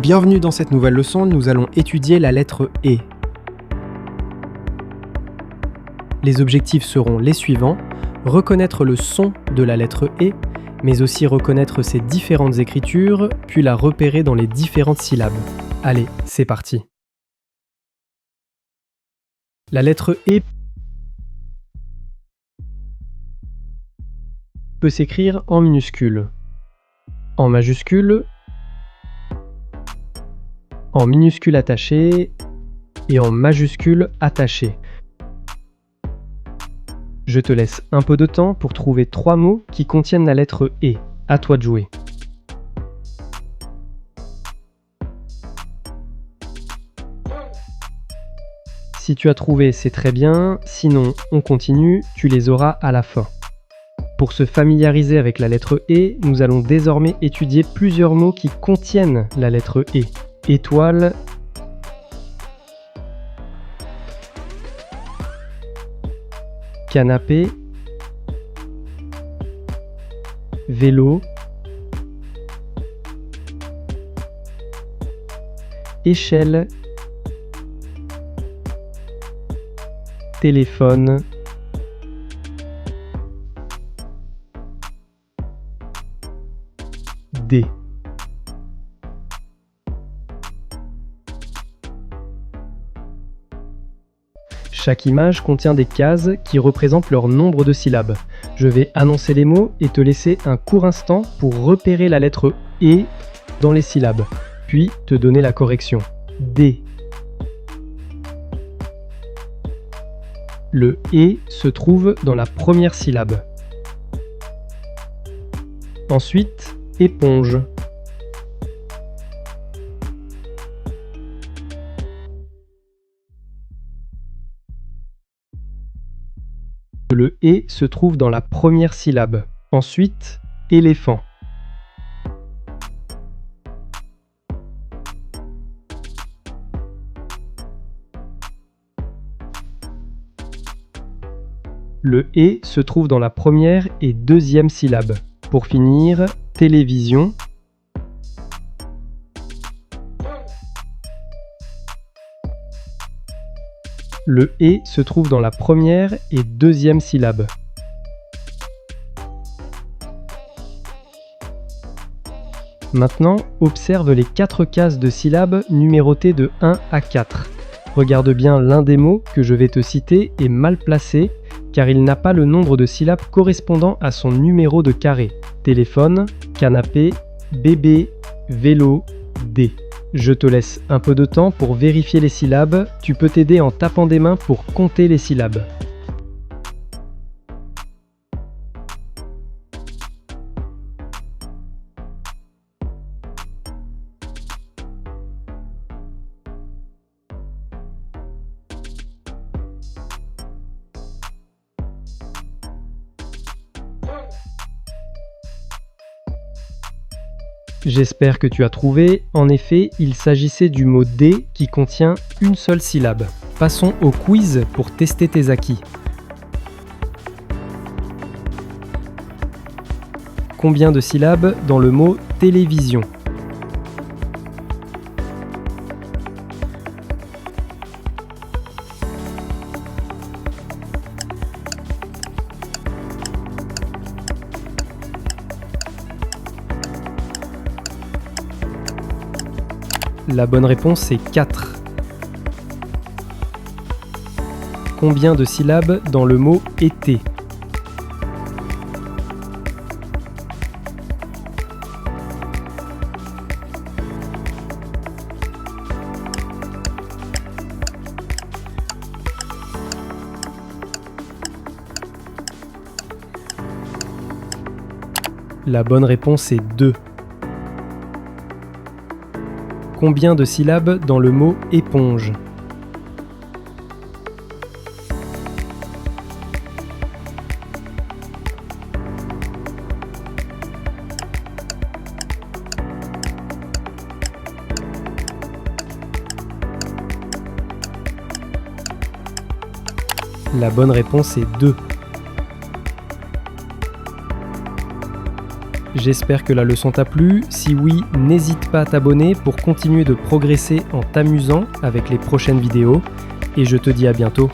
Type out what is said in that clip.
Bienvenue dans cette nouvelle leçon, nous allons étudier la lettre E. Les objectifs seront les suivants: reconnaître le son de la lettre E, mais aussi reconnaître ses différentes écritures, puis la repérer dans les différentes syllabes. Allez, c'est parti. La lettre E peut s'écrire en minuscule, en majuscule, en minuscule attaché et en majuscule attaché. Je te laisse un peu de temps pour trouver 3 mots qui contiennent la lettre E. À toi de jouer. Si tu as trouvé, c'est très bien, sinon on continue, tu les auras à la fin. Pour se familiariser avec la lettre E, nous allons désormais étudier plusieurs mots qui contiennent la lettre E. Étoile, canapé, vélo, échelle, téléphone, dé. Chaque image contient des cases qui représentent leur nombre de syllabes. Je vais annoncer les mots et te laisser un court instant pour repérer la lettre E dans les syllabes, puis te donner la correction. D. Le E se trouve dans la première syllabe. Ensuite, éponge. Le E se trouve dans la première syllabe. Ensuite, éléphant. Le E se trouve dans la première et deuxième syllabe. Pour finir, télévision. Le E se trouve dans la première et deuxième syllabe. Maintenant, observe les 4 cases de syllabes numérotées de 1 à 4. Regarde bien l'un des mots que je vais te citer est mal placé car il n'a pas le nombre de syllabes correspondant à son numéro de carré. Téléphone, canapé, bébé, vélo, dé. Je te laisse un peu de temps pour vérifier les syllabes. Tu peux t'aider en tapant des mains pour compter les syllabes. J'espère que tu as trouvé. En effet, il s'agissait du mot « dé » qui contient une seule syllabe. Passons au quiz pour tester tes acquis. Combien de syllabes dans le mot « télévision » ? La bonne réponse est 4. Combien de syllabes dans le mot « été » ? La bonne réponse est 2. Combien de syllabes dans le mot « éponge » ? La bonne réponse est 2. J'espère que la leçon t'a plu. Si oui, n'hésite pas à t'abonner pour continuer de progresser en t'amusant avec les prochaines vidéos. Et je te dis à bientôt.